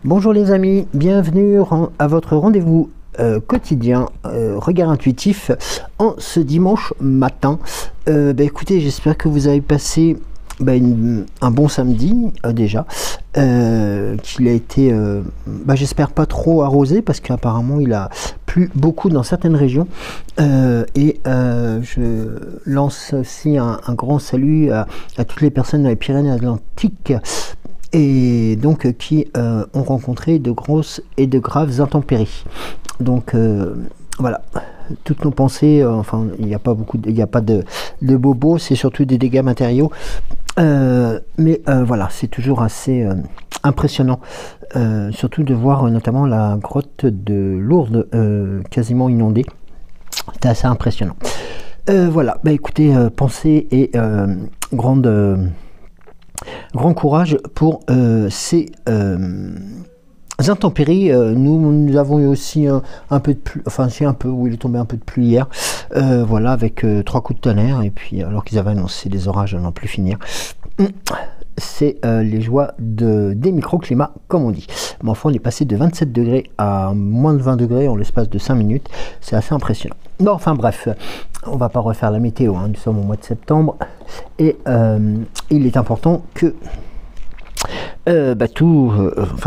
Bonjour les amis, bienvenue à votre rendez-vous quotidien regard intuitif en ce dimanche matin. Écoutez, j'espère que vous avez passé un bon samedi déjà, qu'il a été, j'espère pas trop arrosé parce qu'apparemment il a plu beaucoup dans certaines régions, et je lance aussi un grand salut à toutes les personnes dans les Pyrénées-Atlantiques et donc qui ont rencontré de grosses et de graves intempéries. Donc voilà, toutes nos pensées, il n'y a pas de bobos, c'est surtout des dégâts matériaux, mais voilà, c'est toujours assez impressionnant, surtout de voir notamment la grotte de Lourdes quasiment inondée. C'était assez impressionnant. Voilà, écoutez, pensez et grand courage pour ces intempéries. Nous avons eu aussi un peu de pluie, il est tombé un peu de pluie hier, voilà, avec 3 coups de tonnerre, et puis alors qu'ils avaient annoncé des orages à n'en plus finir. C'est les joies des microclimats, comme on dit. Mais enfin, on est passé de 27 degrés à moins de 20 degrés en l'espace de 5 minutes. C'est assez impressionnant. Bon, enfin bref, on va pas refaire la météo, nous sommes au mois de septembre, et il est important que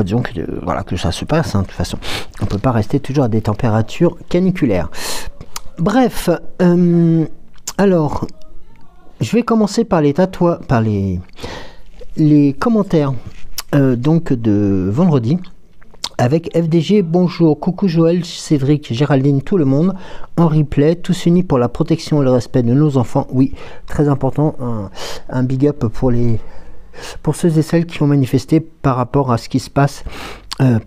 disons que ça se passe, de toute façon. On peut pas rester toujours à des températures caniculaires. Bref, alors, je vais commencer par les commentaires donc de vendredi avec FDG. Bonjour, coucou Joël, Cédric, Géraldine, tout le monde en replay, tous unis pour la protection et le respect de nos enfants. Oui, très important, un big up pour ceux et celles qui ont manifesté par rapport à ce qui se passe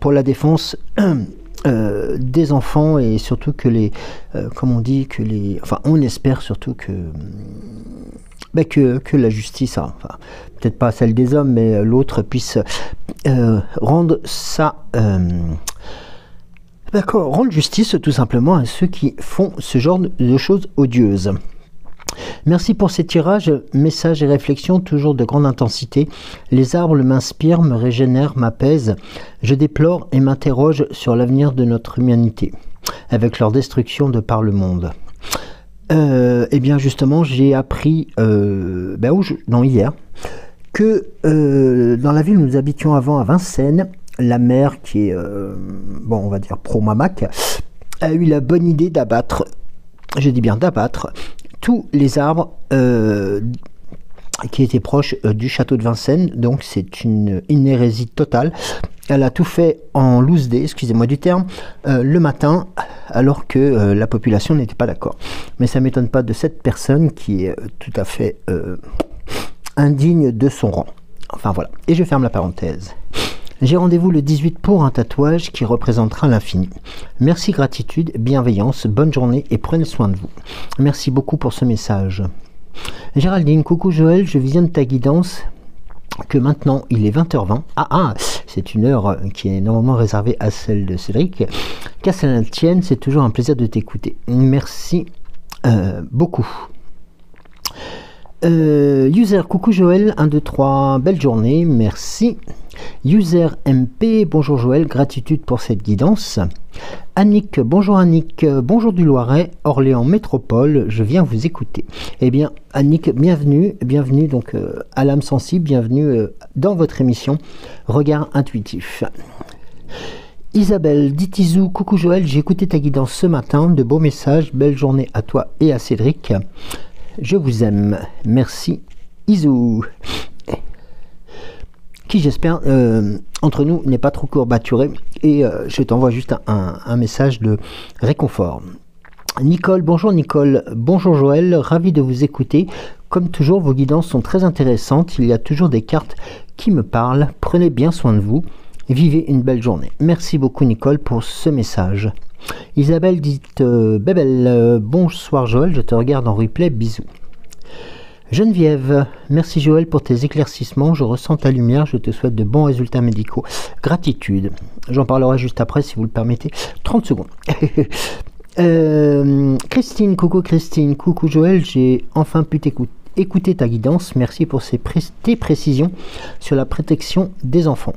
pour la défense des enfants, et surtout que on espère surtout que la justice, peut-être pas celle des hommes, mais l'autre puisse rendre justice tout simplement à ceux qui font ce genre de choses odieuses. Merci pour ces tirages, messages et réflexions toujours de grande intensité. Les arbres m'inspirent, me régénèrent, m'apaisent. Je déplore et m'interroge sur l'avenir de notre humanité, avec leur destruction de par le monde. Bien justement, j'ai appris hier que dans la ville où nous habitions avant, à Vincennes, la maire, qui est on va dire pro-Mamac, a eu la bonne idée d'abattre, je dis bien d'abattre, tous les arbres qui étaient proches du château de Vincennes. Donc c'est une hérésie totale. Elle a tout fait en loose day, excusez-moi du terme, le matin, alors que la population n'était pas d'accord. Mais ça ne m'étonne pas de cette personne qui est tout à fait indigne de son rang. Enfin voilà, et je ferme la parenthèse. J'ai rendez-vous le 18 pour un tatouage qui représentera l'infini. Merci, gratitude, bienveillance, bonne journée et prenez soin de vous. Merci beaucoup pour ce message. Géraldine, coucou Joël, je visionne ta guidance, que maintenant il est 20h20. C'est une heure qui est normalement réservée à celle de Cédric. Qu'à cela ne tienne, c'est toujours un plaisir de t'écouter. Merci beaucoup. User, coucou Joël, 1, 2, 3, belle journée, merci. User MP, bonjour Joël, gratitude pour cette guidance. Annick, bonjour du Loiret, Orléans Métropole, je viens vous écouter. Eh bien Annick, bienvenue donc à l'âme sensible, bienvenue dans votre émission Regard intuitif. Isabelle, Ditizou, coucou Joël, j'ai écouté ta guidance ce matin, de beaux messages, belle journée à toi et à Cédric. Je vous aime, merci Isou, qui j'espère entre nous n'est pas trop courbaturé, et je t'envoie juste un message de réconfort. Nicole, bonjour Joël, ravi de vous écouter. Comme toujours, vos guidances sont très intéressantes, il y a toujours des cartes qui me parlent, prenez bien soin de vous, vivez une belle journée. Merci beaucoup Nicole pour ce message. Isabelle dit Bébel, bonsoir Joël, je te regarde en replay, bisous. Geneviève, merci Joël pour tes éclaircissements, je ressens ta lumière, je te souhaite de bons résultats médicaux. Gratitude. J'en parlerai juste après si vous le permettez. 30 secondes. Christine, coucou Joël, j'ai enfin pu écouter ta guidance, merci pour tes précisions sur la protection des enfants.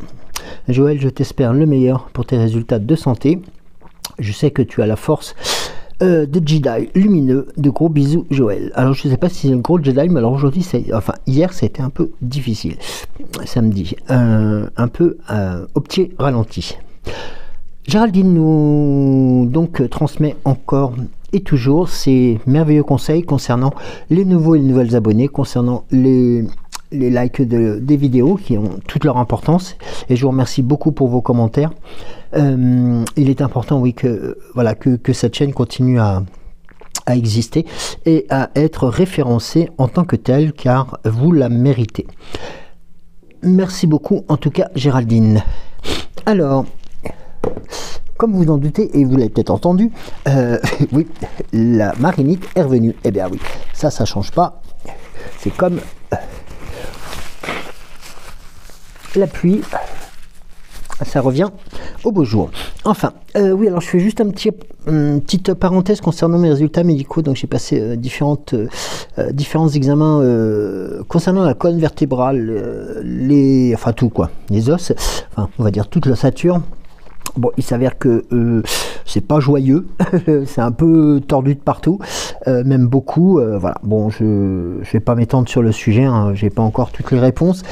Joël, je t'espère le meilleur pour tes résultats de santé. Je sais que tu as la force de Jedi lumineux. De gros bisous, Joël. Alors, je ne sais pas si c'est le gros Jedi, mais alors aujourd'hui, hier, ça a été un peu difficile. Samedi, un peu au pied ralenti. Géraldine nous donc transmet encore et toujours ces merveilleux conseils concernant les nouveaux et les nouvelles abonnés, concernant les likes des vidéos qui ont toute leur importance, et je vous remercie beaucoup pour vos commentaires. Il est important, oui, que cette chaîne continue à exister et à être référencée en tant que telle, car vous la méritez. Merci beaucoup en tout cas, Géraldine. Alors, comme vous en doutez, et vous l'avez peut-être entendu, oui, la marinite est revenue. Eh bien oui, ça change pas. C'est comme la pluie, ça revient au beau jour. Enfin, oui, alors je fais juste une petite parenthèse concernant mes résultats médicaux. Donc j'ai passé différents examens concernant la colonne vertébrale, enfin tout quoi, les os, enfin on va dire toute l'ossature. Bon, il s'avère que c'est pas joyeux, c'est un peu tordu de partout, même beaucoup. Voilà, bon, je vais pas m'étendre sur le sujet, hein, j'ai pas encore toutes les réponses.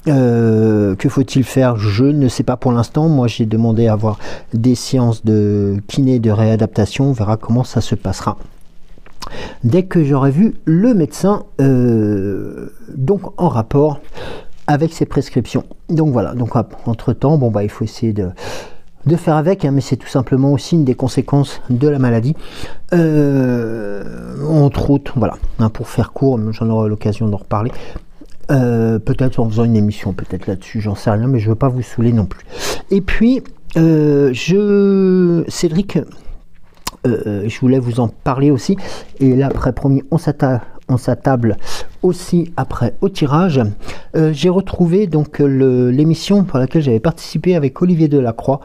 Que faut-il faire? Je ne sais pas pour l'instant. Moi, j'ai demandé à avoir des séances de kiné, de réadaptation. On verra comment ça se passera dès que j'aurai vu le médecin, donc en rapport avec ses prescriptions. Donc voilà, donc entre temps, bon bah il faut essayer de faire avec, hein, mais c'est tout simplement aussi une des conséquences de la maladie, entre autres. Voilà, hein, pour faire court, j'en aurai l'occasion d'en reparler. Peut-être en faisant une émission peut-être là-dessus, j'en sais rien, mais je veux pas vous saouler non plus. Et puis Cédric, je voulais vous en parler aussi, et là après promis on s'attable aussi après au tirage. J'ai retrouvé donc l'émission pour laquelle j'avais participé avec Olivier Delacroix,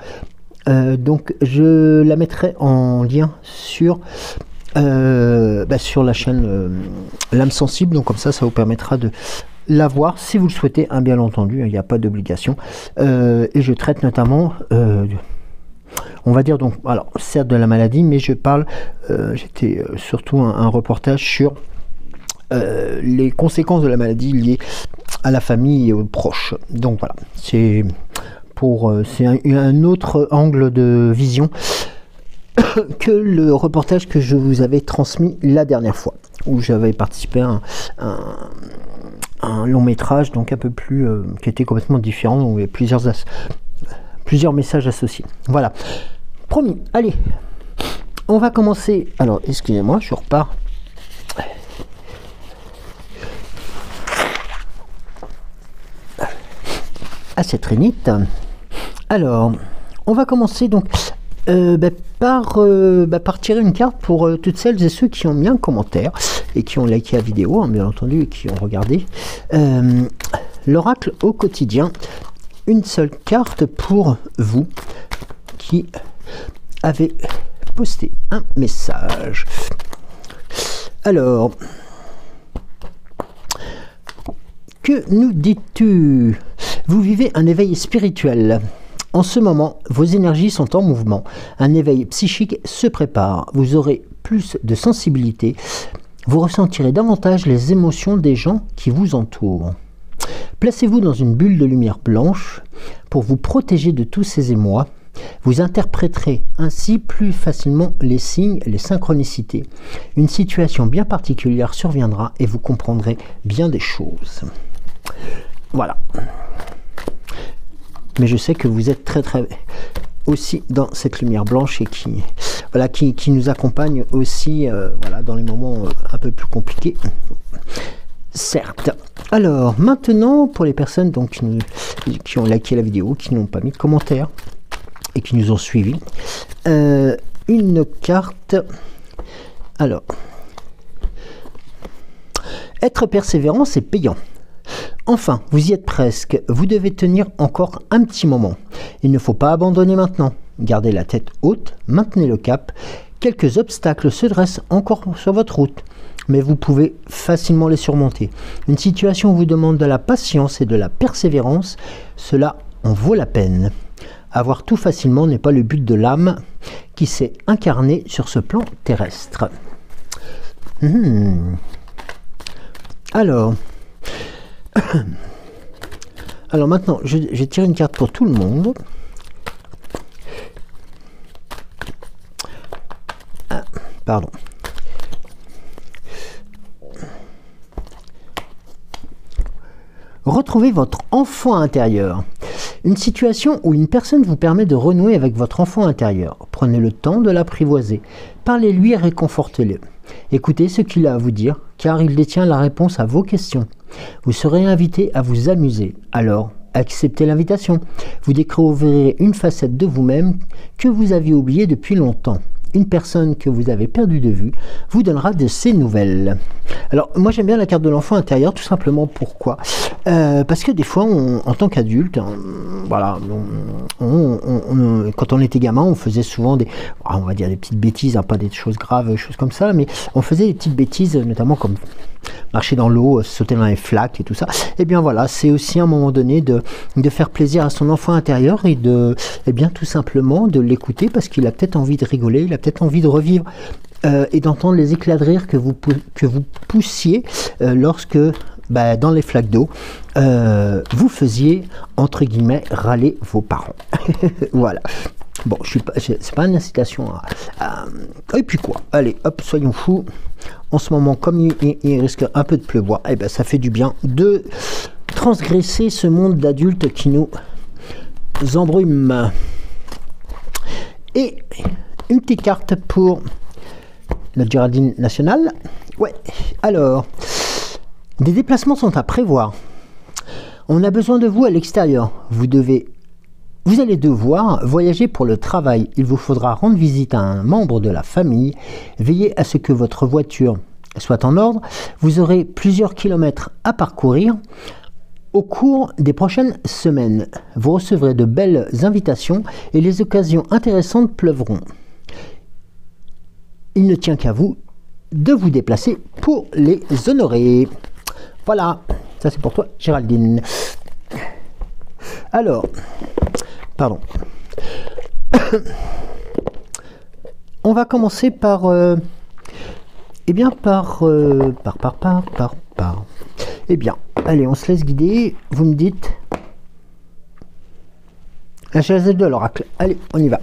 donc je la mettrai en lien sur la chaîne L'âme sensible, donc comme ça vous permettra de la voir si vous le souhaitez, hein, bien entendu, il n'y a pas d'obligation. Et je traite notamment on va dire, donc alors certes de la maladie, mais je parle j'étais surtout un reportage sur les conséquences de la maladie liées à la famille et aux proches. Donc voilà, c'est un autre angle de vision que le reportage que je vous avais transmis la dernière fois, où j'avais participé à un long métrage, donc un peu plus qui était complètement différent, où il y avait plusieurs messages associés. Voilà, promis. Allez, on va commencer. Alors excusez-moi, je repars. À cette rénite. Alors, on va commencer donc par tirer une carte pour toutes celles et ceux qui ont mis un commentaire et qui ont liké la vidéo, hein, bien entendu, et qui ont regardé l'oracle au quotidien. Une seule carte pour vous qui avez posté un message. Alors, que nous dis-tu? Vous vivez un éveil spirituel. En ce moment, vos énergies sont en mouvement. Un éveil psychique se prépare. Vous aurez plus de sensibilité. Vous ressentirez davantage les émotions des gens qui vous entourent. Placez-vous dans une bulle de lumière blanche pour vous protéger de tous ces émois. Vous interpréterez ainsi plus facilement les signes et les synchronicités. Une situation bien particulière surviendra et vous comprendrez bien des choses. Voilà. Mais je sais que vous êtes très aussi dans cette lumière blanche et qui nous accompagne aussi voilà, dans les moments un peu plus compliqués. Certes. Alors maintenant, pour les personnes donc, qui ont liké la vidéo, qui n'ont pas mis de commentaires et qui nous ont suivis, une carte. Alors, être persévérant, c'est payant. Enfin, vous y êtes presque. Vous devez tenir encore un petit moment. Il ne faut pas abandonner maintenant. Gardez la tête haute, maintenez le cap. Quelques obstacles se dressent encore sur votre route, mais vous pouvez facilement les surmonter. Une situation vous demande de la patience et de la persévérance. Cela en vaut la peine. Avoir tout facilement n'est pas le but de l'âme qui s'est incarnée sur ce plan terrestre. Alors maintenant, je tire une carte pour tout le monde. Ah, pardon. Retrouvez votre enfant intérieur. Une situation où une personne vous permet de renouer avec votre enfant intérieur. Prenez le temps de l'apprivoiser. Parlez-lui et réconfortez-le. Écoutez ce qu'il a à vous dire, car il détient la réponse à vos questions. Vous serez invité à vous amuser. Alors, acceptez l'invitation. Vous découvrirez une facette de vous-même que vous aviez oubliée depuis longtemps. Une personne que vous avez perdue de vue vous donnera de ses nouvelles. Alors, moi j'aime bien la carte de l'enfant intérieur, tout simplement pourquoi parce que des fois, en tant qu'adulte, voilà, quand on était gamin, on faisait souvent on va dire des petites bêtises, hein, pas des choses graves, choses comme ça, mais on faisait des petites bêtises, notamment comme marcher dans l'eau, sauter dans les flaques et tout ça. Et bien voilà, c'est aussi à un moment donné de faire plaisir à son enfant intérieur et bien tout simplement de l'écouter parce qu'il a peut-être envie de rigoler, il a peut-être envie de revivre et d'entendre les éclats de rire que vous poussiez lorsque dans les flaques d'eau vous faisiez entre guillemets râler vos parents. Voilà. Bon, c'est pas une incitation et puis quoi, allez hop, soyons fous. En ce moment, comme il risque un peu de pleuvoir, ça fait du bien de transgresser ce monde d'adultes qui nous embrume. Et une petite carte pour le Géraldine national. Ouais, alors, des déplacements sont à prévoir. On a besoin de vous à l'extérieur. Vous allez devoir voyager pour le travail. Il vous faudra rendre visite à un membre de la famille. Veillez à ce que votre voiture soit en ordre. Vous aurez plusieurs kilomètres à parcourir. Au cours des prochaines semaines, vous recevrez de belles invitations et les occasions intéressantes pleuvront. Il ne tient qu'à vous de vous déplacer pour les honorer. Voilà, ça c'est pour toi, Géraldine. Alors, pardon. On va commencer par Eh bien, allez, on se laisse guider. Vous me dites la sagesse de l'oracle. Allez, on y va.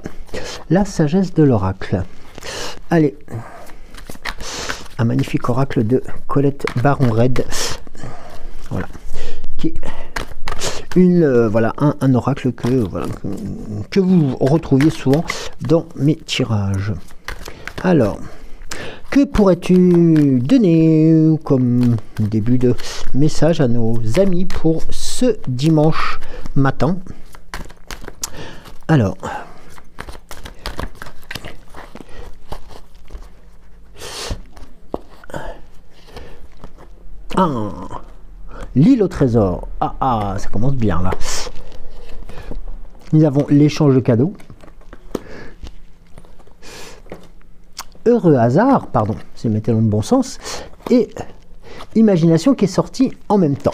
La sagesse de l'oracle. Allez. Un magnifique oracle de Colette Baron-Red. Voilà. Qui est un oracle que vous retrouviez souvent dans mes tirages. Alors, que pourrais-tu donner comme début de message à nos amis pour ce dimanche matin? Alors, l'île au trésor. Ça commence bien là. Nous avons l'échange de cadeaux. Heureux hasard, pardon, c'est mettez dans le bon sens. Et imagination qui est sortie en même temps.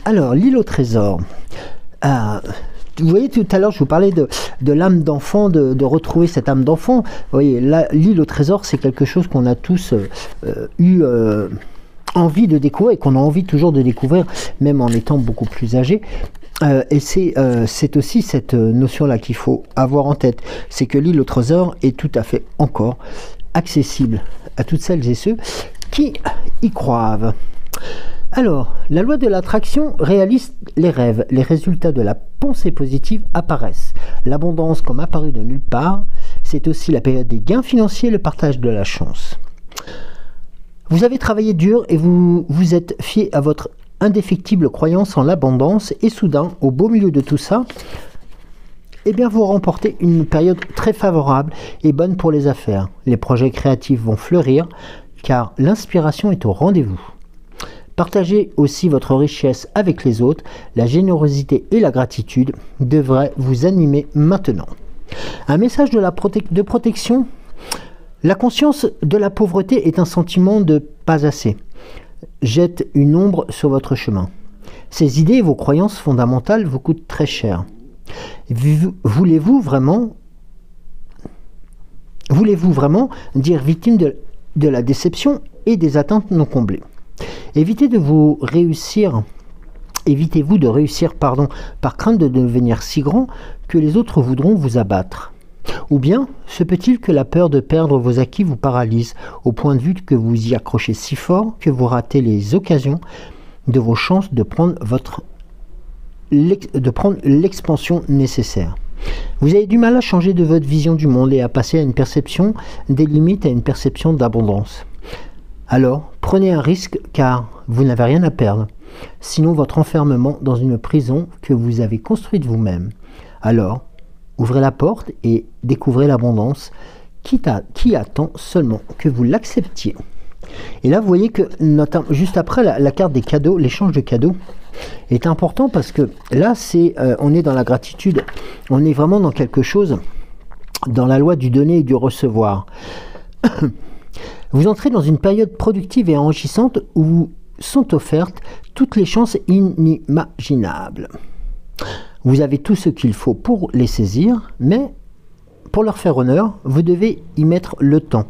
Alors, l'île au trésor. Vous voyez, tout à l'heure, je vous parlais de l'âme d'enfant, de retrouver cette âme d'enfant. Vous voyez, l'île au trésor, c'est quelque chose qu'on a tous eu envie de découvrir et qu'on a envie toujours de découvrir, même en étant beaucoup plus âgé. Et c'est aussi cette notion-là qu'il faut avoir en tête. C'est que l'île au trésor est tout à fait encore accessible à toutes celles et ceux qui y croient. Alors, la loi de l'attraction réalise les rêves. Les résultats de la pensée positive apparaissent. L'abondance comme apparue de nulle part, c'est aussi la période des gains financiers et le partage de la chance. Vous avez travaillé dur et vous vous êtes fié à votre indéfectible croyance en l'abondance et soudain, au beau milieu de tout ça, vous remportez une période très favorable et bonne pour les affaires. Les projets créatifs vont fleurir car l'inspiration est au rendez-vous. Partagez aussi votre richesse avec les autres. La générosité et la gratitude devraient vous animer maintenant. Un message de protection. La conscience de la pauvreté est un sentiment de pas assez. Jette une ombre sur votre chemin. Ces idées et vos croyances fondamentales vous coûtent très cher. Voulez-vous vraiment dire victime de la déception et des attentes non comblées? Évitez-vous de réussir par crainte de devenir si grand que les autres voudront vous abattre. Ou bien se peut-il que la peur de perdre vos acquis vous paralyse au point de vue que vous y accrochez si fort que vous ratez les occasions de vos chances de prendre l'expansion nécessaire. Vous avez du mal à changer de votre vision du monde et à passer à une perception des limites à une perception d'abondance. Alors, prenez un risque car vous n'avez rien à perdre, sinon votre enfermement dans une prison que vous avez construite vous-même. Alors, ouvrez la porte et découvrez l'abondance qui attend seulement que vous l'acceptiez. Et là, vous voyez que juste après la carte des cadeaux, l'échange de cadeaux est important parce que là, on est dans la gratitude, on est vraiment dans quelque chose, dans la loi du donner et du recevoir. Vous entrez dans une période productive et enrichissante où vous sont offertes toutes les chances inimaginables. Vous avez tout ce qu'il faut pour les saisir, mais pour leur faire honneur, vous devez y mettre le temps.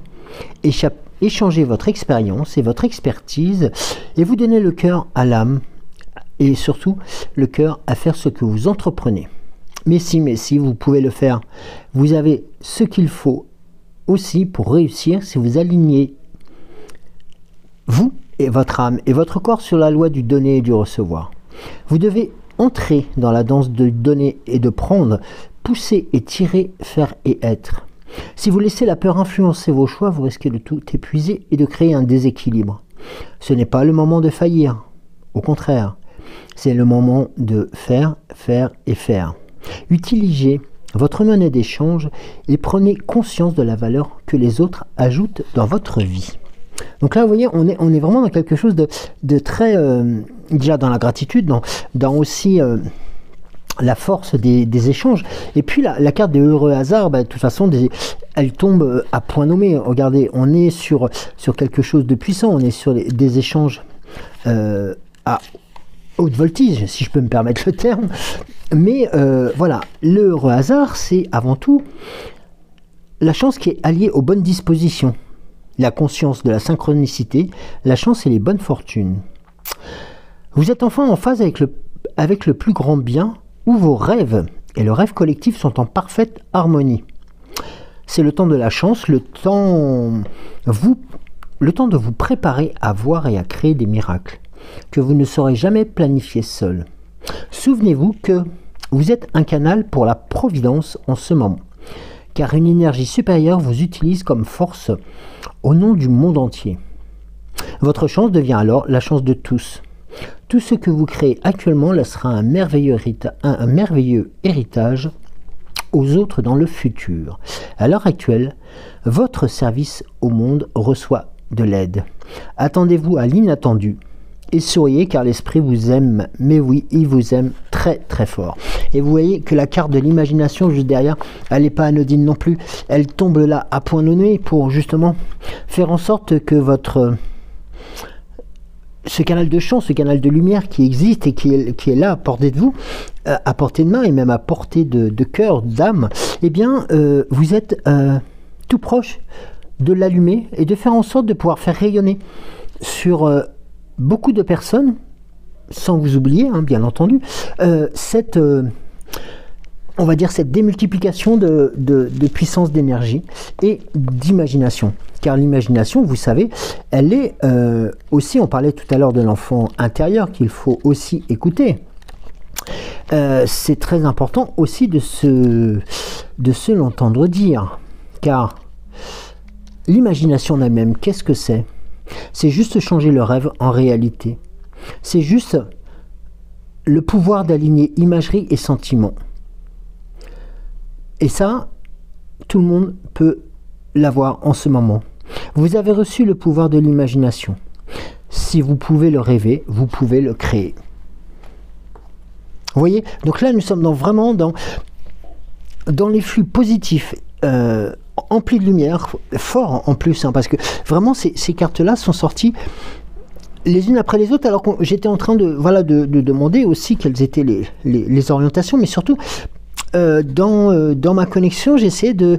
Échanger votre expérience et votre expertise et vous donner le cœur à l'âme et surtout le cœur à faire ce que vous entreprenez. Mais si, vous pouvez le faire. Vous avez ce qu'il faut aussi pour réussir si vous alignez vous et votre âme et votre corps sur la loi du donner et du recevoir. Vous devez entrer dans la danse de donner et de prendre, pousser et tirer, faire et être. Si vous laissez la peur influencer vos choix, vous risquez de tout épuiser et de créer un déséquilibre. Ce n'est pas le moment de faillir. Au contraire, c'est le moment de faire, faire et faire. Utilisez votre monnaie d'échange et prenez conscience de la valeur que les autres ajoutent dans votre vie. Donc là, vous voyez, on est vraiment dans quelque chose de très... déjà dans la gratitude, dans aussi... la force des échanges. Et puis la carte des heureux hasards, de toute façon, elle tombe à point nommé. Regardez, on est sur quelque chose de puissant, on est sur des échanges à haute voltige, si je peux me permettre le terme. Mais voilà, le heureux hasard, c'est avant tout la chance qui est alliée aux bonnes dispositions, la conscience de la synchronicité, la chance et les bonnes fortunes. Vous êtes enfin en phase avec le plus grand bien, où vos rêves et le rêve collectif sont en parfaite harmonie. C'est le temps de la chance, le temps de vous préparer à voir et à créer des miracles que vous ne saurez jamais planifier seul. Souvenez-vous que vous êtes un canal pour la providence en ce moment, car une énergie supérieure vous utilise comme force au nom du monde entier. Votre chance devient alors la chance de tous. Tout ce que vous créez actuellement laissera un merveilleux héritage aux autres dans le futur. À l'heure actuelle, votre service au monde reçoit de l'aide. Attendez-vous à l'inattendu et souriez car l'esprit vous aime. Mais oui, il vous aime très très fort. Et vous voyez que la carte de l'imagination juste derrière, elle n'est pas anodine non plus. Elle tombe là à point nommé pour justement faire en sorte que ce canal de chance, ce canal de lumière qui existe et qui est là à portée de vous, à portée de main et même à portée de cœur, d'âme, eh bien, vous êtes tout proche de l'allumer et de faire en sorte de pouvoir faire rayonner sur beaucoup de personnes, sans vous oublier, hein, bien entendu, cette démultiplication de puissance d'énergie et d'imagination. Car l'imagination, vous savez, elle est aussi, on parlait tout à l'heure de l'enfant intérieur qu'il faut aussi écouter. C'est très important aussi de se l'entendre dire. Car l'imagination en elle-même, qu'est-ce que c'est? C'est juste changer le rêve en réalité. C'est juste le pouvoir d'aligner imagerie et sentiment. Et ça, tout le monde peut l'avoir en ce moment. Vous avez reçu le pouvoir de l'imagination. Si vous pouvez le rêver, vous pouvez le créer. Vous voyez? Donc là, nous sommes vraiment dans les flux positifs, emplis de lumière, forts en plus, hein, parce que vraiment, ces cartes-là sont sorties les unes après les autres, alors que j'étais en train de, voilà, de demander aussi quelles étaient les orientations, mais surtout, dans ma connexion, j'essayais de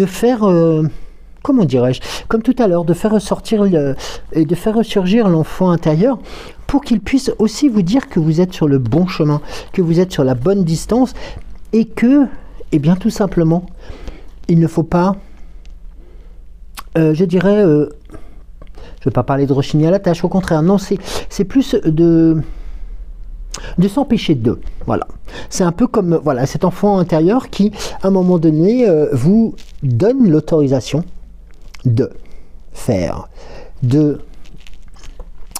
faire, comment dirais-je, comme tout à l'heure, de faire ressortir et de faire ressurgir l'enfant intérieur pour qu'il puisse aussi vous dire que vous êtes sur le bon chemin, que vous êtes sur la bonne distance et que, eh bien, tout simplement, il ne faut pas, je dirais, je ne vais pas parler de rechigner à la tâche, au contraire, non, c'est plus de s'empêcher de, voilà. C'est un peu comme, voilà, cet enfant intérieur qui, à un moment donné, vous donne l'autorisation de faire, de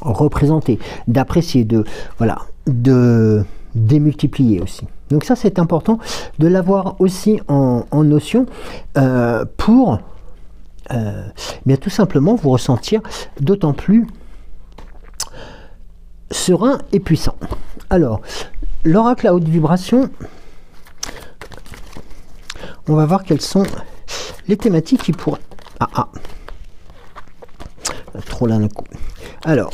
représenter, d'apprécier, de, voilà, de démultiplier aussi. Donc ça, c'est important de l'avoir aussi en notion pour bien tout simplement vous ressentir d'autant plus serein et puissant. Alors, l'oracle à haute vibration, on va voir quelles sont les thématiques qui pourraient... trop là d'un coup. Alors,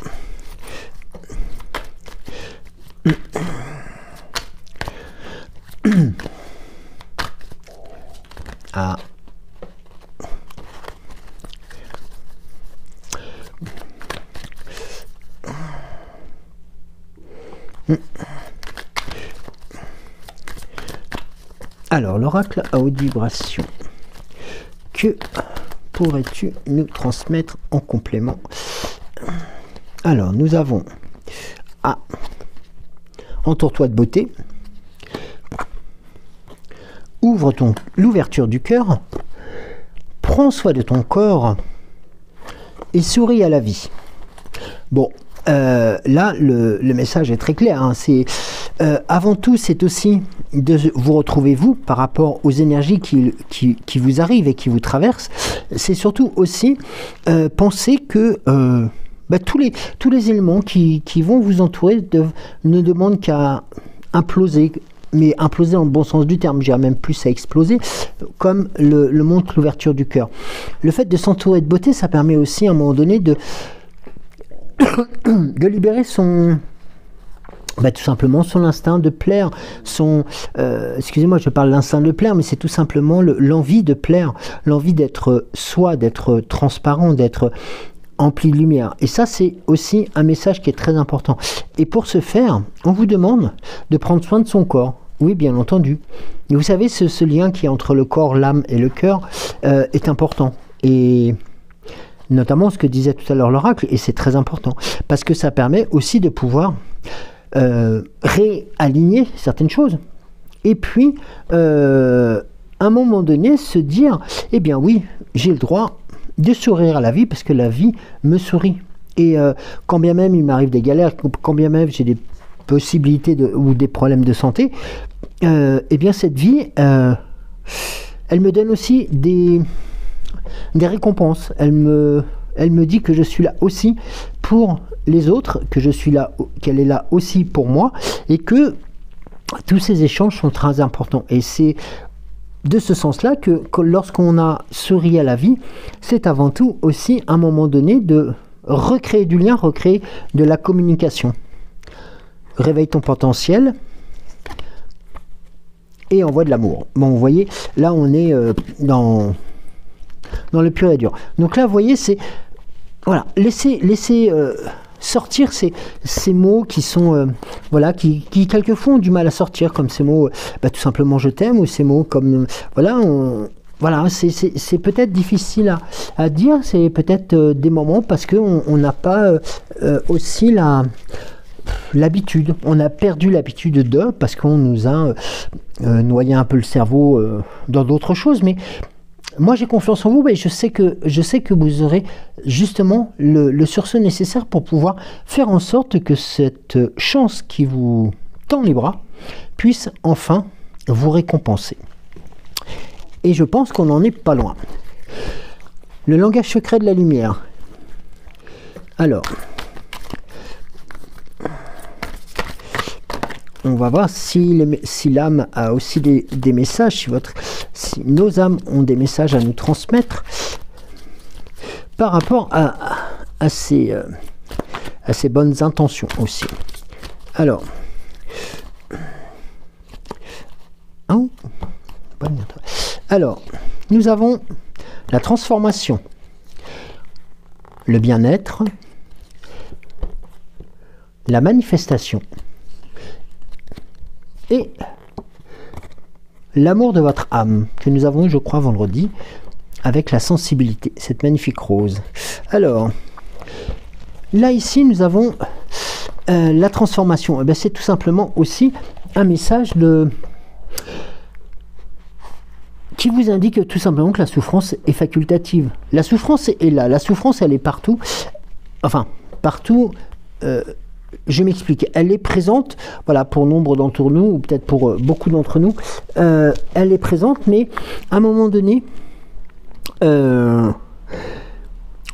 alors, l'oracle à haute vibration, que pourrais-tu nous transmettre en complément? Alors, nous avons entoure-toi de beauté, ouvre l'ouverture du cœur, prends soin de ton corps et souris à la vie. Bon, là, le message est très clair, hein. C'est avant tout, c'est aussi de vous retrouver vous par rapport aux énergies qui vous arrivent et qui vous traversent. C'est surtout aussi penser que tous les éléments qui vont vous entourer ne demandent qu'à imploser, mais imploser dans le bon sens du terme, j'irais même plus à exploser, comme le montre l'ouverture du cœur. Le fait de s'entourer de beauté, ça permet aussi à un moment donné de libérer son... tout simplement son instinct de plaire, excusez-moi, je parle d'instinct de plaire, mais c'est tout simplement l'envie de plaire, l'envie d'être soi, d'être transparent, d'être empli de lumière. Et ça, c'est aussi un message qui est très important. Et pour ce faire, on vous demande de prendre soin de son corps. Oui, bien entendu. Et vous savez, ce lien qui est entre le corps, l'âme et le cœur est important. Et notamment ce que disait tout à l'heure l'oracle, et c'est très important, parce que ça permet aussi de pouvoir réaligner certaines choses. Et puis, à un moment donné, se dire, eh bien oui, j'ai le droit de sourire à la vie, parce que la vie me sourit. Et quand bien même il m'arrive des galères, quand bien même j'ai des possibilités ou des problèmes de santé, eh bien cette vie, elle me donne aussi des récompenses. Elle me dit que je suis là aussi pour les autres, que je suis là, qu'elle est là aussi pour moi, et que tous ces échanges sont très importants. Et c'est de ce sens-là que lorsqu'on a souri à la vie, c'est avant tout aussi un moment donné de recréer du lien, recréer de la communication. Réveille ton potentiel et envoie de l'amour. Bon, vous voyez, là on est dans le pur et dur. Donc là, vous voyez, c'est... Voilà, laissez sortir ces mots qui sont... voilà, qui quelquefois ont du mal à sortir, comme ces mots, tout simplement je t'aime, ou ces mots comme... voilà, voilà, c'est peut-être difficile à dire, c'est peut-être des moments parce qu'on n'a pas aussi l'habitude, on a perdu l'habitude parce qu'on nous a noyé un peu le cerveau dans d'autres choses, mais moi j'ai confiance en vous et je sais que vous aurez justement le sursaut nécessaire pour pouvoir faire en sorte que cette chance qui vous tend les bras puisse enfin vous récompenser. Et je pense qu'on n'en est pas loin. Le langage secret de la lumière. Alors, on va voir si l'âme a aussi des messages, si nos âmes ont des messages à nous transmettre par rapport à ces à ses bonnes intentions aussi. Alors, nous avons la transformation, le bien-être, la manifestation et l'amour de votre âme, que nous avons eu, je crois, vendredi, avec la sensibilité, cette magnifique rose. Alors, là, ici, nous avons la transformation. C'est tout simplement aussi un message qui vous indique tout simplement que la souffrance est facultative. La souffrance est là. La souffrance, elle est partout. Enfin, partout... je m'explique, elle est présente, voilà, pour nombre d'entre nous, ou peut-être pour beaucoup d'entre nous, elle est présente, mais à un moment donné, on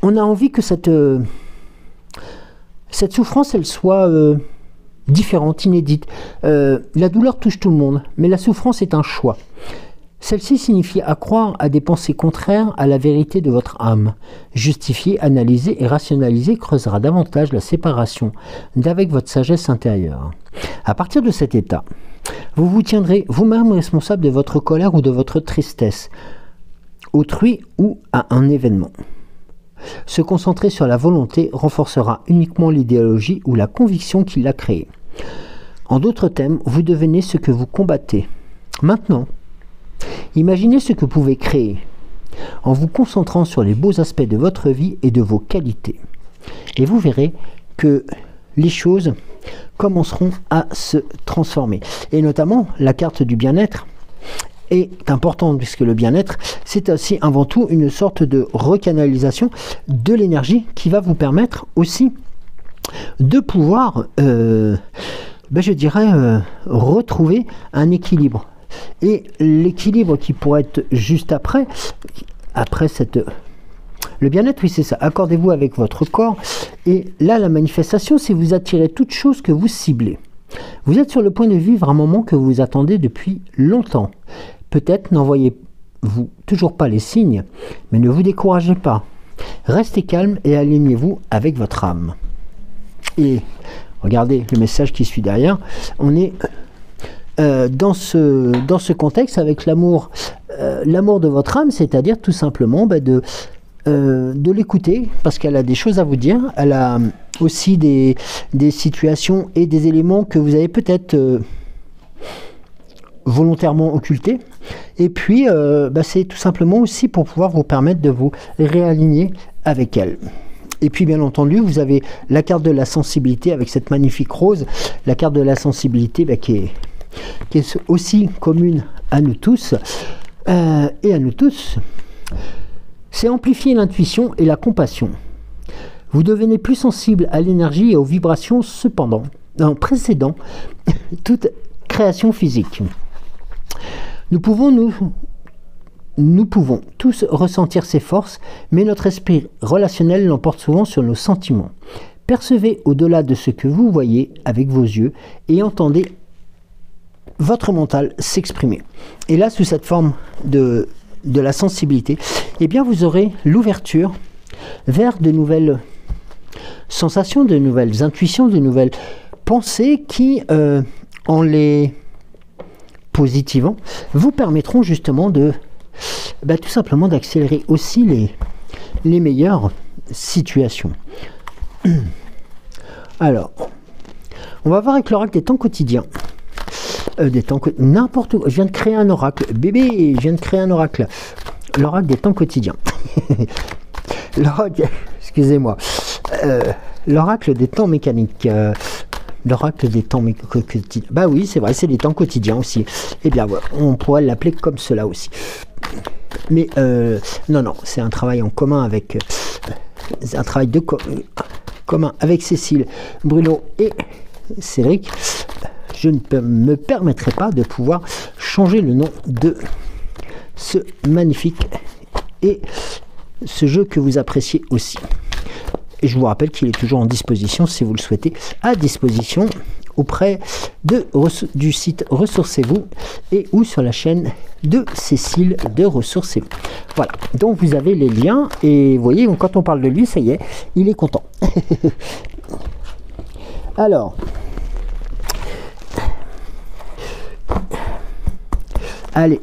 a envie que cette souffrance, elle soit différente, inédite. La douleur touche tout le monde, mais la souffrance est un choix. Celle-ci signifie accroire à des pensées contraires à la vérité de votre âme. Justifier, analyser et rationaliser creusera davantage la séparation d'avec votre sagesse intérieure. À partir de cet état, vous vous tiendrez vous-même responsable de votre colère ou de votre tristesse, autrui ou à un événement. Se concentrer sur la volonté renforcera uniquement l'idéologie ou la conviction qui l'a créée. En d'autres termes, vous devenez ce que vous combattez. Maintenant, imaginez ce que vous pouvez créer en vous concentrant sur les beaux aspects de votre vie et de vos qualités. Et vous verrez que les choses commenceront à se transformer. Et notamment, la carte du bien-être est importante, puisque le bien-être, c'est aussi avant tout une sorte de recanalisation de l'énergie qui va vous permettre aussi de pouvoir, je dirais, retrouver un équilibre. Et l'équilibre qui pourrait être juste après cette... Le bien-être, oui, c'est ça. Accordez-vous avec votre corps. Et là, la manifestation, c'est vous attirer toute chose que vous ciblez. Vous êtes sur le point de vivre un moment que vous attendez depuis longtemps. Peut-être n'envoyez-vous toujours pas les signes, mais ne vous découragez pas. Restez calme et alignez-vous avec votre âme. Et regardez le message qui suit derrière. On est dans ce contexte avec l'amour de votre âme, c'est-à-dire tout simplement de l'écouter, parce qu'elle a des choses à vous dire. Elle a aussi des situations et des éléments que vous avez peut-être volontairement occultés. Et puis, c'est tout simplement aussi pour pouvoir vous permettre de vous réaligner avec elle. Et puis, bien entendu, vous avez la carte de la sensibilité avec cette magnifique rose. La carte de la sensibilité qui est aussi commune à nous tous. Et à nous tous, c'est amplifier l'intuition et la compassion. Vous devenez plus sensible à l'énergie et aux vibrations cependant, précédant toute création physique. Nous pouvons tous ressentir ces forces, mais notre esprit relationnel l'emporte souvent sur nos sentiments. Percevez au-delà de ce que vous voyez avec vos yeux et entendez votre mental s'exprimer. Et là, sous cette forme de la sensibilité, eh bien, vous aurez l'ouverture vers de nouvelles sensations, de nouvelles intuitions, de nouvelles pensées qui, en les positivant, vous permettront justement de tout simplement d'accélérer aussi les meilleures situations. Alors, on va voir avec l'oracle des temps quotidiens. N'importe quoi. Je viens de créer un oracle. Bébé, je viens de créer un oracle. L'oracle des temps quotidiens. L'oracle, excusez-moi. L'oracle des temps mécaniques. L'oracle des temps quotidiens. Bah oui, c'est vrai, c'est des temps quotidiens aussi. Eh bien, voilà, on pourrait l'appeler comme cela aussi. Mais non, c'est un travail en commun avec... un travail commun avec Cécile, Bruno et Cédric. Je ne me permettrai pas de pouvoir changer le nom de ce magnifique et ce jeu que vous appréciez aussi. Et je vous rappelle qu'il est toujours en disposition, si vous le souhaitez, à disposition auprès du site Ressourcez-vous et ou sur la chaîne de Cécile de Ressourcez-vous. Voilà, donc vous avez les liens et vous voyez, quand on parle de lui, ça y est, il est content. Alors, allez.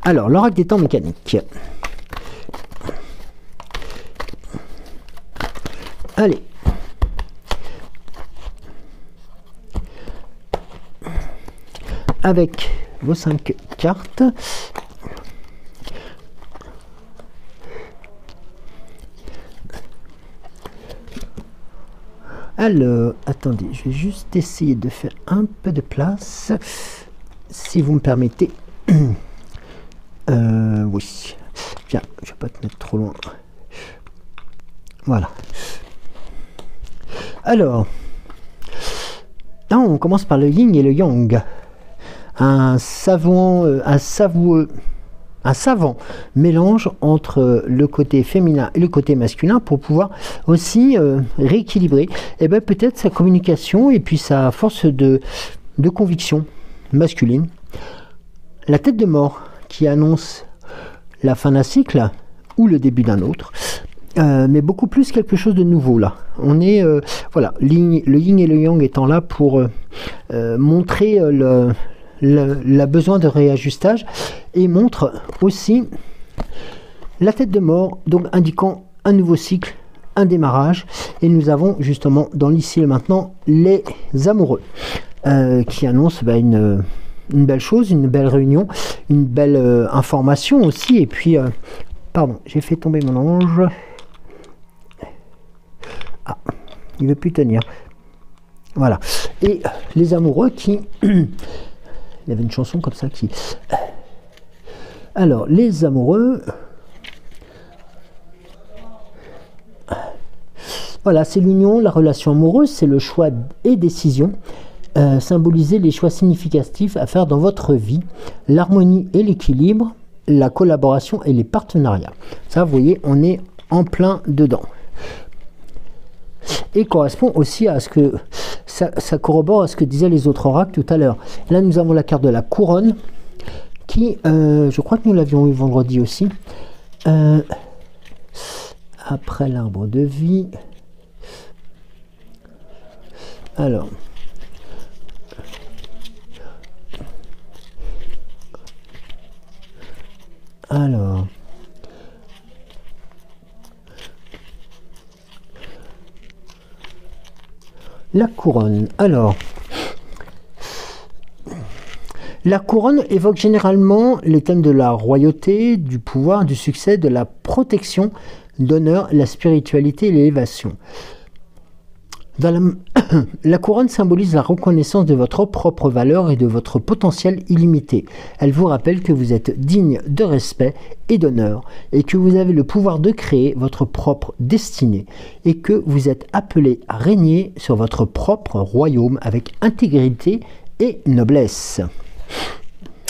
Alors, l'oracle des temps mécaniques. Allez. Avec vos 5 cartes. Alors, attendez, je vais juste essayer de faire un peu de place, si vous me permettez. Oui. Tiens, je vais pas te mettre trop loin. Voilà. Alors, là, on commence par le yin et le yang. Un savant mélange entre le côté féminin et le côté masculin pour pouvoir aussi rééquilibrer peut-être sa communication et puis sa force de conviction masculine. La tête de mort qui annonce la fin d'un cycle ou le début d'un autre, mais beaucoup plus quelque chose de nouveau là. On est voilà, le yin et le yang étant là pour montrer le besoin de réajustage et montre aussi la tête de mort, donc indiquant un nouveau cycle, un démarrage. Et nous avons justement dans l'ici et le maintenant les amoureux qui annoncent une belle chose, une belle réunion, une belle information aussi. Et puis pardon, j'ai fait tomber mon ange. Ah, il veut plus tenir. Voilà. Et les amoureux qui il y avait une chanson comme ça qui... Alors, les amoureux... Voilà, c'est l'union, la relation amoureuse, c'est le choix et décision. Symboliser les choix significatifs à faire dans votre vie, l'harmonie et l'équilibre, la collaboration et les partenariats. Ça, vous voyez, on est en plein dedans. Et correspond aussi à ce que... Ça corrobore à ce que disaient les autres oracles tout à l'heure. Là, nous avons la carte de la couronne, qui, je crois que nous l'avions eu vendredi aussi. Après l'arbre de vie. Alors. La couronne. Alors, la couronne évoque généralement les thèmes de la royauté, du pouvoir, du succès, de la protection, d'honneur, la spiritualité et l'élévation. La couronne symbolise la reconnaissance de votre propre valeur et de votre potentiel illimité. Elle vous rappelle que vous êtes digne de respect et d'honneur et que vous avez le pouvoir de créer votre propre destinée et que vous êtes appelé à régner sur votre propre royaume avec intégrité et noblesse.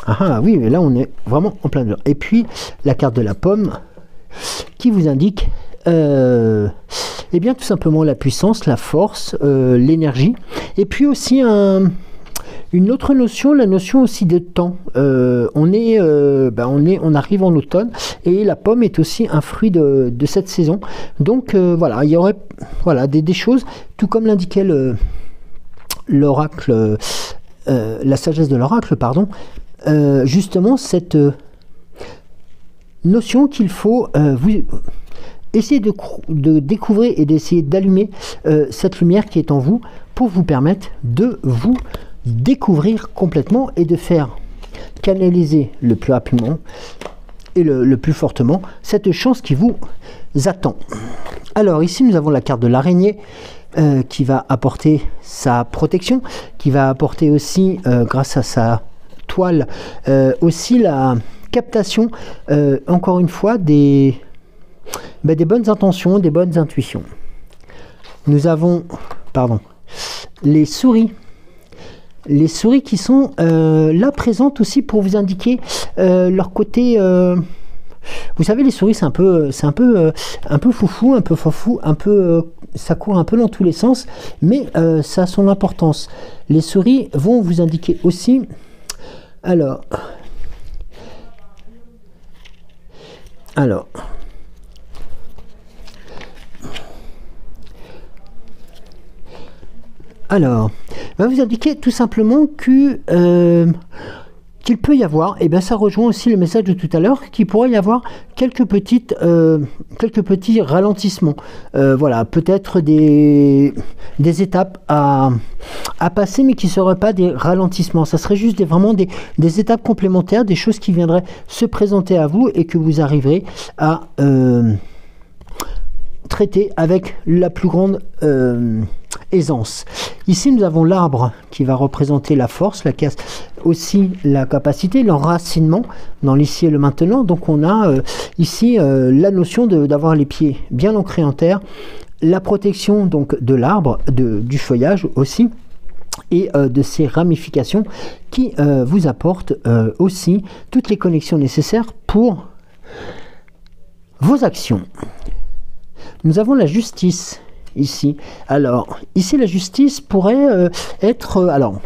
Ah oui, mais là on est vraiment en plein dedans. Et puis la carte de la pomme qui vous indique eh bien tout simplement la puissance, la force, l'énergie, et puis aussi une autre notion, la notion aussi de temps. On arrive en automne et la pomme est aussi un fruit de cette saison. Donc voilà, il y aurait des choses, tout comme l'indiquait l'oracle, la sagesse de l'oracle, pardon, justement cette notion qu'il faut essayez de découvrir et d'essayer d'allumer cette lumière qui est en vous pour vous permettre de vous découvrir complètement et de faire canaliser le plus rapidement et le plus fortement cette chance qui vous attend. Alors ici nous avons la carte de l'araignée qui va apporter sa protection, qui va apporter aussi grâce à sa toile aussi la captation encore une fois des bonnes intentions, des bonnes intuitions. Nous avons, les souris. Les souris qui sont là présentes aussi pour vous indiquer leur côté. Vous savez, les souris, c'est un peu foufou, un peu fofou, ça court un peu dans tous les sens, mais ça a son importance. Les souris vont vous indiquer aussi. Alors. Alors, va vous indiquer tout simplement que qu'il peut y avoir, et bien ça rejoint aussi le message de tout à l'heure, qu'il pourrait y avoir quelques petits ralentissements. Voilà, peut-être des étapes à passer, mais qui ne seraient pas des ralentissements. Ça serait juste vraiment des étapes complémentaires, des choses qui viendraient se présenter à vous et que vous arriverez à traiter avec la plus grande aisance. Ici, nous avons l'arbre qui va représenter la force, la casse, aussi la capacité, l'enracinement dans l'ici et le maintenant. Donc, on a ici la notion d'avoir les pieds bien ancrés en terre, la protection donc de l'arbre, du feuillage aussi, et de ses ramifications qui vous apportent aussi toutes les connexions nécessaires pour vos actions. Nous avons la justice ici. Alors, ici, la justice pourrait être... alors,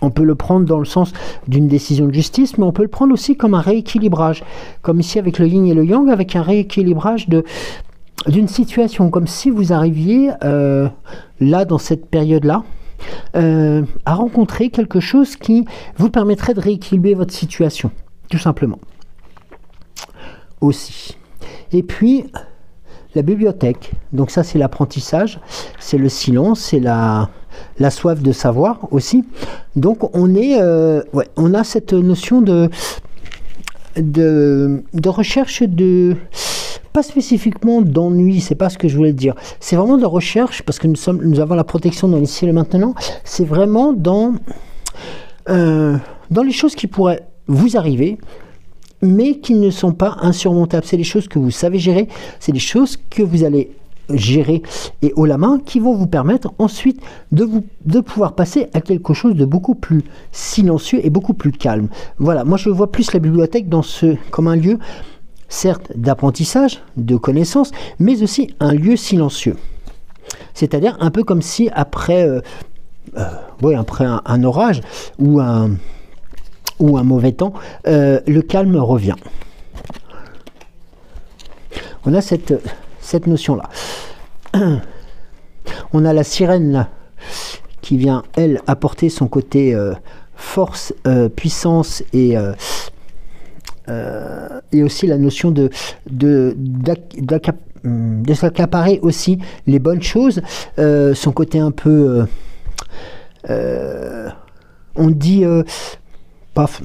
on peut le prendre dans le sens d'une décision de justice, mais on peut le prendre aussi comme un rééquilibrage. Comme ici avec le yin et le yang, avec un rééquilibrage d'une situation. Comme si vous arriviez, là, dans cette période-là, à rencontrer quelque chose qui vous permettrait de rééquilibrer votre situation. Tout simplement. Aussi. Et puis... la bibliothèque, donc ça c'est l'apprentissage, c'est le silence, c'est la soif de savoir aussi. Donc on est, on a cette notion de recherche pas spécifiquement d'ennui, c'est pas ce que je voulais dire. C'est vraiment de recherche parce que nous avons la protection dans l'ici et le maintenant. C'est vraiment dans les choses qui pourraient vous arriver, mais qui ne sont pas insurmontables. C'est des choses que vous savez gérer, c'est des choses que vous allez gérer et haut la main, qui vont vous permettre ensuite de pouvoir passer à quelque chose de beaucoup plus silencieux et beaucoup plus calme. Voilà, moi je vois plus la bibliothèque comme un lieu, certes d'apprentissage, de connaissance, mais aussi un lieu silencieux. C'est-à-dire un peu comme si après, après un orage ou un mauvais temps, le calme revient. On a cette notion-là. On a la sirène là, qui vient, elle, apporter son côté force, puissance et aussi la notion de s'accaparer aussi les bonnes choses, son côté un peu... on dit... paf.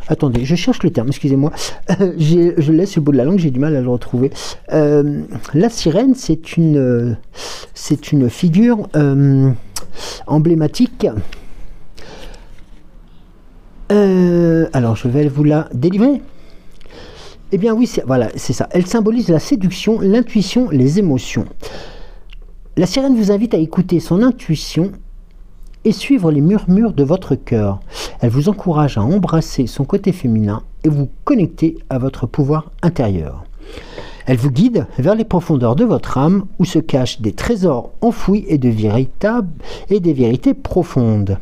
Attendez, je cherche le terme, excusez-moi. Je laisse le bout de la langue, j'ai du mal à le retrouver. La sirène, c'est une figure emblématique. Alors, je vais vous la délivrer. Eh bien oui, voilà, c'est ça. Elle symbolise la séduction, l'intuition, les émotions. La sirène vous invite à écouter son intuition et suivre les murmures de votre cœur. Elle vous encourage à embrasser son côté féminin et vous connecter à votre pouvoir intérieur. Elle vous guide vers les profondeurs de votre âme où se cachent des trésors enfouis et des vérités profondes.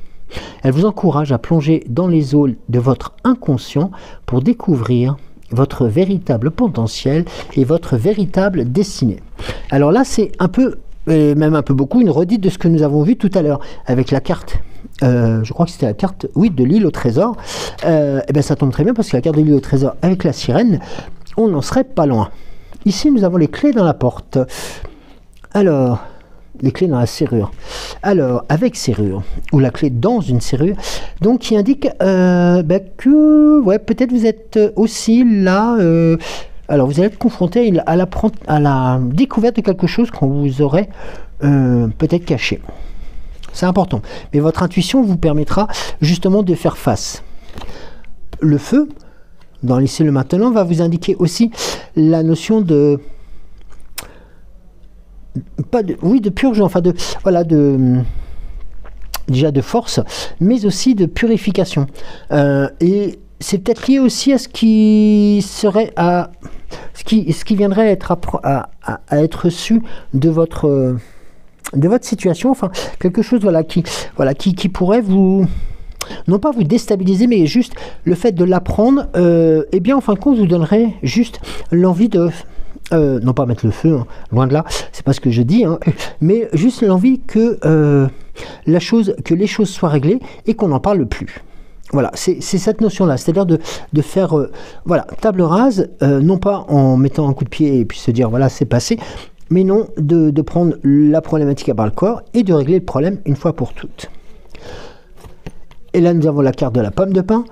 Elle vous encourage à plonger dans les eaux de votre inconscient pour découvrir votre véritable potentiel et votre véritable destinée. Alors là, c'est un peu... même un peu beaucoup, une redite de ce que nous avons vu tout à l'heure avec la carte. Je crois que c'était la carte, oui, de l'île au trésor. Et bien ça tombe très bien parce que la carte de l'île au trésor avec la sirène, on n'en serait pas loin. Ici, nous avons les clés dans la porte. Alors, les clés dans la serrure. Alors, avec serrure, ou la clé dans une serrure, donc qui indique que, ouais, peut-être vous êtes aussi là... alors, vous allez être confronté à la découverte de quelque chose qu'on vous aurait peut-être caché. C'est important. Mais votre intuition vous permettra justement de faire face. Le feu, dans l'ici et le maintenant, va vous indiquer aussi la notion de... de purge, enfin déjà de force, mais aussi de purification. Et c'est peut-être lié aussi à ce qui serait ce qui viendrait à être su de votre situation, enfin quelque chose qui pourrait vous, non pas vous déstabiliser, mais juste le fait de l'apprendre, et bien en fin de compte vous donnerait juste l'envie de non pas mettre le feu, hein, loin de là, c'est pas ce que je dis, hein, mais juste l'envie que que les choses soient réglées et qu'on n'en parle plus. Voilà, c'est cette notion-là, c'est-à-dire de faire voilà, table rase, non pas en mettant un coup de pied et puis se dire voilà, c'est passé, mais non, de prendre la problématique à bras le corps et de régler le problème une fois pour toutes. Et là, nous avons la carte de la pomme de pin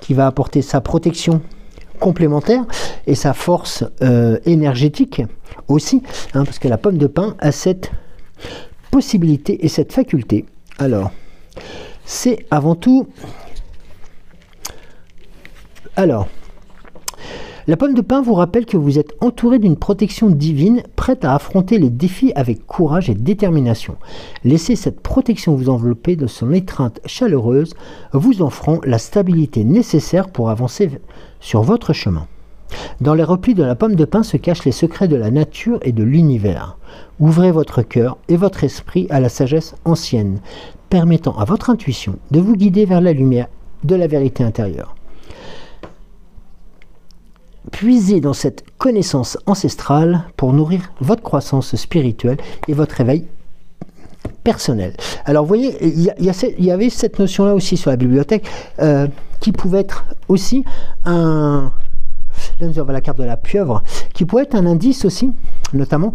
qui va apporter sa protection complémentaire et sa force énergétique aussi, hein, parce que la pomme de pin a cette possibilité et cette faculté. Alors, c'est avant tout... Alors, la pomme de pin vous rappelle que vous êtes entouré d'une protection divine, prête à affronter les défis avec courage et détermination. Laissez cette protection vous envelopper de son étreinte chaleureuse, vous offrant la stabilité nécessaire pour avancer sur votre chemin. Dans les replis de la pomme de pin se cachent les secrets de la nature et de l'univers. Ouvrez votre cœur et votre esprit à la sagesse ancienne, permettant à votre intuition de vous guider vers la lumière de la vérité intérieure. Puisez dans cette connaissance ancestrale pour nourrir votre croissance spirituelle et votre éveil personnel. Alors vous voyez, il y avait cette notion-là aussi sur la bibliothèque qui pouvait être aussi un... Là nous avons la carte de la pieuvre, qui pourrait être un indice aussi, notamment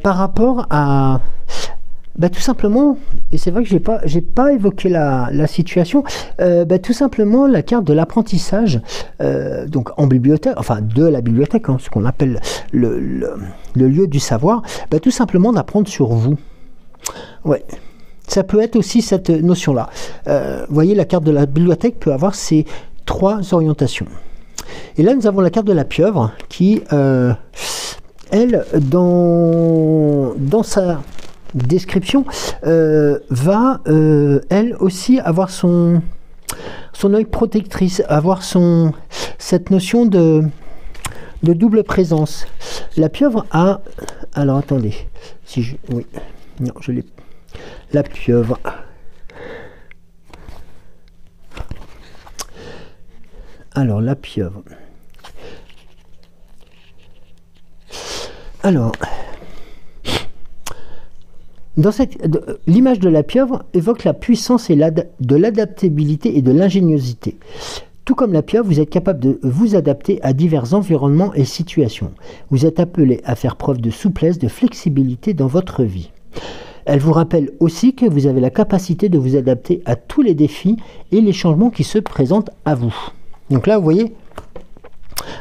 par rapport à... tout simplement, et c'est vrai que j'ai pas évoqué la situation, tout simplement la carte de l'apprentissage, donc en bibliothèque, enfin de la bibliothèque, hein, ce qu'on appelle le lieu du savoir, tout simplement d'apprendre sur vous. Ouais, ça peut être aussi cette notion-là. Vous voyez, la carte de la bibliothèque peut avoir ces trois orientations. Et là, nous avons la carte de la pieuvre qui, elle, dans sa description, va, elle aussi, avoir son œil protectrice, avoir cette notion de double présence. La pieuvre a... Alors, attendez. Oui. Non, je l'ai... La pieuvre... Alors, la pieuvre. Alors, l'image de la pieuvre évoque la puissance de l'adaptabilité et de l'ingéniosité. Tout comme la pieuvre, vous êtes capable de vous adapter à divers environnements et situations. Vous êtes appelé à faire preuve de souplesse, de flexibilité dans votre vie. Elle vous rappelle aussi que vous avez la capacité de vous adapter à tous les défis et les changements qui se présentent à vous. Donc là, vous voyez,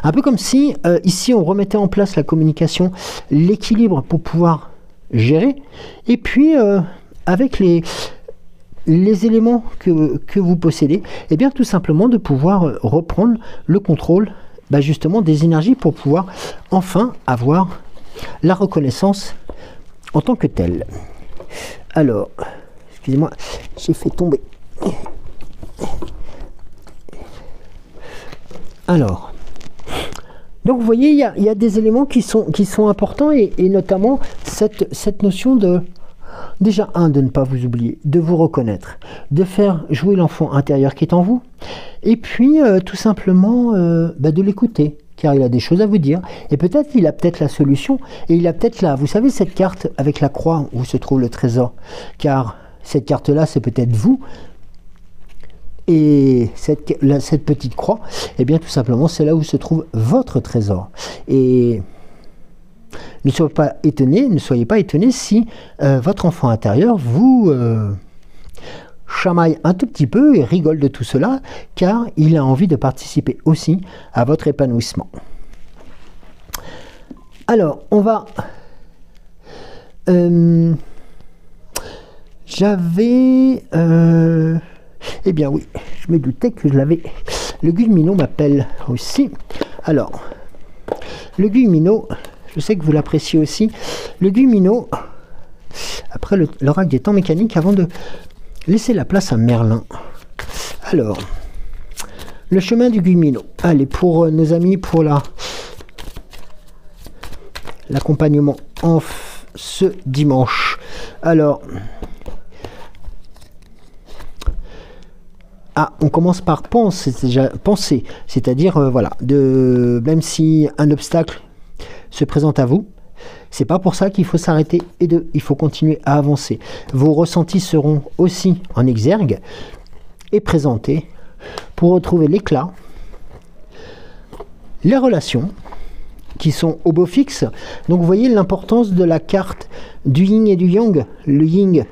un peu comme si, ici, on remettait en place la communication, l'équilibre pour pouvoir gérer, et puis, avec les éléments que vous possédez, et bien tout simplement de pouvoir reprendre le contrôle, justement, des énergies pour pouvoir enfin avoir la reconnaissance en tant que telle. Alors, excusez-moi, j'ai fait tomber... Alors, donc vous voyez, il y a des éléments qui sont importants et notamment cette notion de, déjà, de ne pas vous oublier, de vous reconnaître, de faire jouer l'enfant intérieur qui est en vous, et puis tout simplement de l'écouter, car il a des choses à vous dire, et peut-être il a peut-être la solution, et il a peut-être là, vous savez, cette carte avec la croix où se trouve le trésor, car cette carte-là, c'est peut-être vous. Et cette petite croix, eh bien tout simplement, c'est là où se trouve votre trésor. Et ne soyez pas étonnés si votre enfant intérieur vous chamaille un tout petit peu et rigole de tout cela, car il a envie de participer aussi à votre épanouissement. Alors, on va... Eh bien oui, je me doutais que je l'avais. Le Guillemino m'appelle aussi. Alors, le Guillemino, je sais que vous l'appréciez aussi. Le Guillemino, après l'oracle des temps mécaniques, avant de laisser la place à Merlin. Alors, le chemin du Guillemino. Allez, pour nos amis, pour l'accompagnement en ce dimanche. Alors... on commence par penser, c'est-à-dire, voilà, même si un obstacle se présente à vous, C'est pas pour ça qu'il faut s'arrêter et il faut continuer à avancer. Vos ressentis seront aussi en exergue et présentés pour retrouver l'éclat, les relations qui sont au beau fixe. Donc vous voyez l'importance de la carte du yin et du yang. Le yin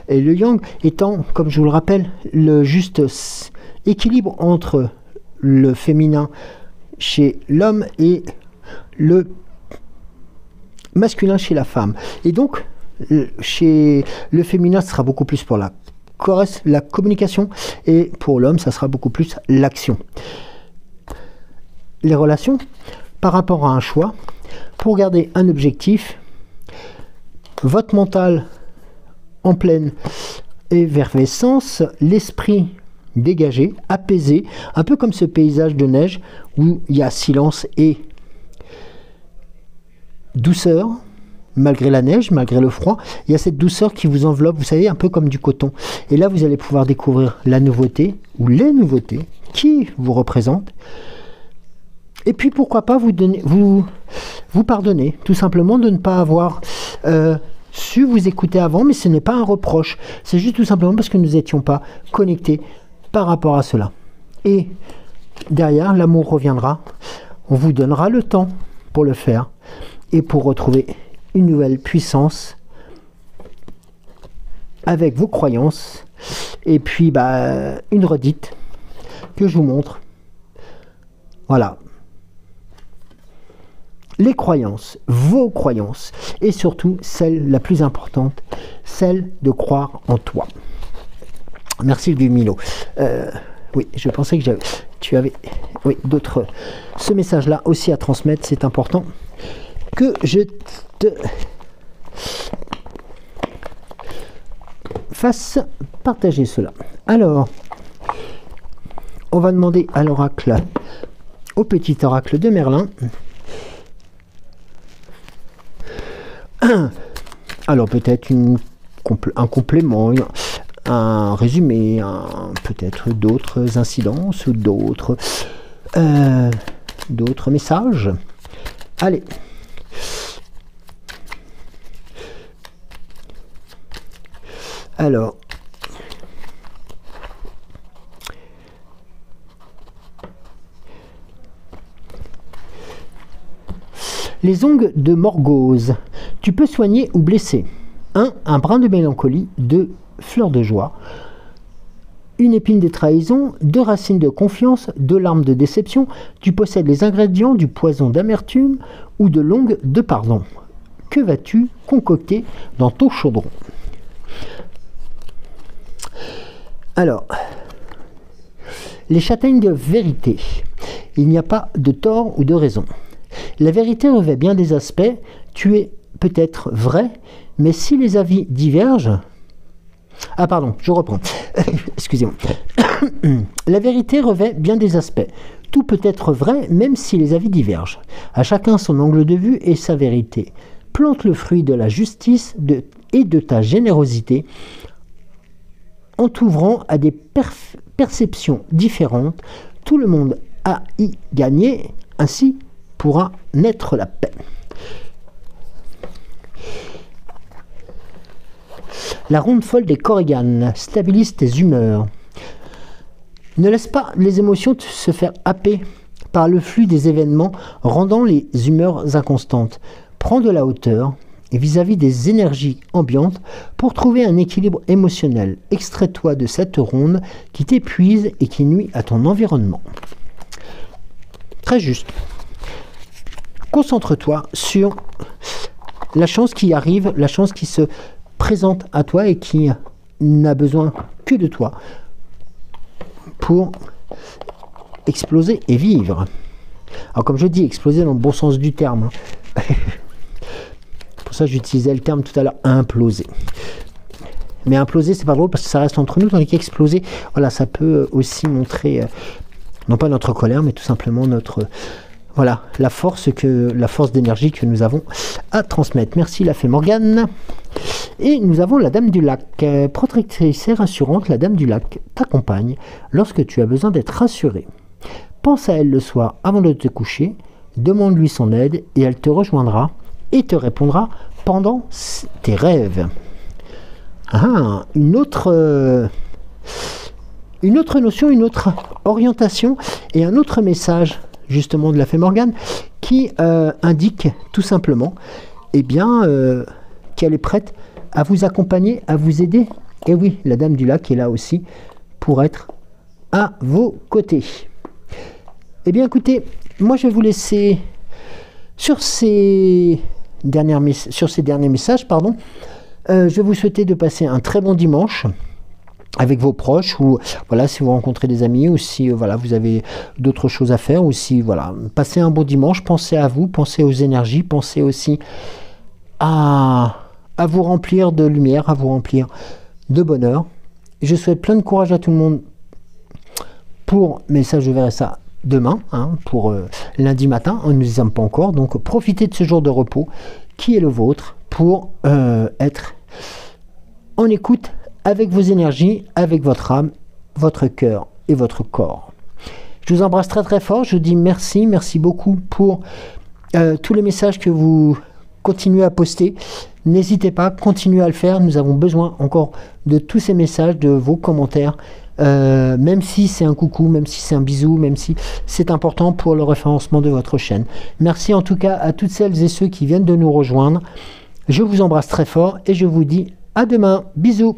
et le yang étant, comme je vous le rappelle, le juste équilibre entre le féminin chez l'homme et le masculin chez la femme. Et donc, chez le féminin, ce sera beaucoup plus pour la communication, et pour l'homme, ça sera beaucoup plus l'action. Les relations, par rapport à un choix, pour garder un objectif, votre mental en pleine effervescence, l'esprit dégagé, apaisé, un peu comme ce paysage de neige où il y a silence et douceur, malgré la neige, malgré le froid, il y a cette douceur qui vous enveloppe, vous savez, un peu comme du coton. Et là, vous allez pouvoir découvrir la nouveauté, ou les nouveautés, qui vous représentent. Et puis, pourquoi pas vous pardonner, tout simplement de ne pas avoir su vous écouter avant, mais ce n'est pas un reproche. C'est juste tout simplement parce que nous n'étions pas connectés par rapport à cela. Et derrière, l'amour reviendra. On vous donnera le temps pour le faire et pour retrouver une nouvelle puissance avec vos croyances. Et puis une redite que je vous montre. Voilà. Les croyances, vos croyances, et surtout celle la plus importante, celle de croire en toi. Merci du Milo. Oui, je pensais que tu avais d'autres. Ce message-là aussi à transmettre, c'est important que je te fasse partager cela. Alors, on va demander à l'oracle, au petit oracle de Merlin. Alors peut-être un complément, un résumé, peut-être d'autres incidences ou d'autres messages. Allez. Alors. Les ongles de Morgause. Tu peux soigner ou blesser. 1. Un brin de mélancolie. 2. Fleur de joie. Une épine de trahison. 2 racines de confiance. 2 larmes de déception. Tu possèdes les ingrédients du poison d'amertume ou de l'ongle de pardon. Que vas-tu concocter dans ton chaudron? Alors, les châtaignes de vérité. Il n'y a pas de tort ou de raison. La vérité revêt bien des aspects. Tu es peut-être vrai, mais si les avis divergent... Ah pardon, je reprends. Excusez-moi. La vérité revêt bien des aspects. Tout peut être vrai, même si les avis divergent. À chacun son angle de vue et sa vérité. Plante le fruit de la justice et de ta générosité en t'ouvrant à des perceptions différentes. Tout le monde a y gagné, ainsi pourra naître la paix. La ronde folle des Korrigan stabilise tes humeurs. Ne laisse pas les émotions se faire happer par le flux des événements, rendant les humeurs inconstantes. Prends de la hauteur et vis-à-vis des énergies ambiantes pour trouver un équilibre émotionnel. Extrais-toi de cette ronde qui t'épuise et qui nuit à ton environnement. Très juste. Concentre-toi sur la chance qui arrive, la chance qui se présente à toi et qui n'a besoin que de toi pour exploser et vivre. Alors comme je dis, exploser dans le bon sens du terme. Pour ça j'utilisais le terme tout à l'heure, imploser. Mais imploser c'est pas drôle parce que ça reste entre nous, tandis qu'exploser, voilà, ça peut aussi montrer, non pas notre colère, mais tout simplement notre... Voilà, la force d'énergie que nous avons à transmettre. Merci, la fée Morgane. Et nous avons la Dame du Lac. Protectrice et rassurante, la Dame du Lac t'accompagne lorsque tu as besoin d'être rassuré. Pense à elle le soir avant de te coucher, demande-lui son aide et elle te rejoindra et te répondra pendant tes rêves. Ah, une autre notion, une autre orientation et un autre message justement de la Fée Morgane qui indique tout simplement qu'elle est prête à vous accompagner, à vous aider. Et oui, la Dame du Lac est là aussi pour être à vos côtés. Eh bien écoutez, moi je vais vous laisser sur ces derniers messages, pardon. Je vais vous souhaiter de passer un très bon dimanche avec vos proches, ou voilà, si vous rencontrez des amis, ou si voilà, vous avez d'autres choses à faire, ou si voilà, passez un bon dimanche, pensez à vous, pensez aux énergies, pensez aussi à vous remplir de lumière, à vous remplir de bonheur. Je souhaite plein de courage à tout le monde mais ça je verrai ça demain, pour lundi matin, on ne nous y sommes pas encore, donc profitez de ce jour de repos qui est le vôtre pour être en écoute avec vos énergies, avec votre âme, votre cœur et votre corps. Je vous embrasse très très fort, je vous dis merci beaucoup pour tous les messages que vous continuez à poster. N'hésitez pas, continuez à le faire, nous avons besoin encore de tous ces messages, de vos commentaires, même si c'est un coucou, même si c'est un bisou, même si c'est important pour le référencement de votre chaîne. Merci en tout cas à toutes celles et ceux qui viennent de nous rejoindre. Je vous embrasse très fort et je vous dis à demain. Bisous.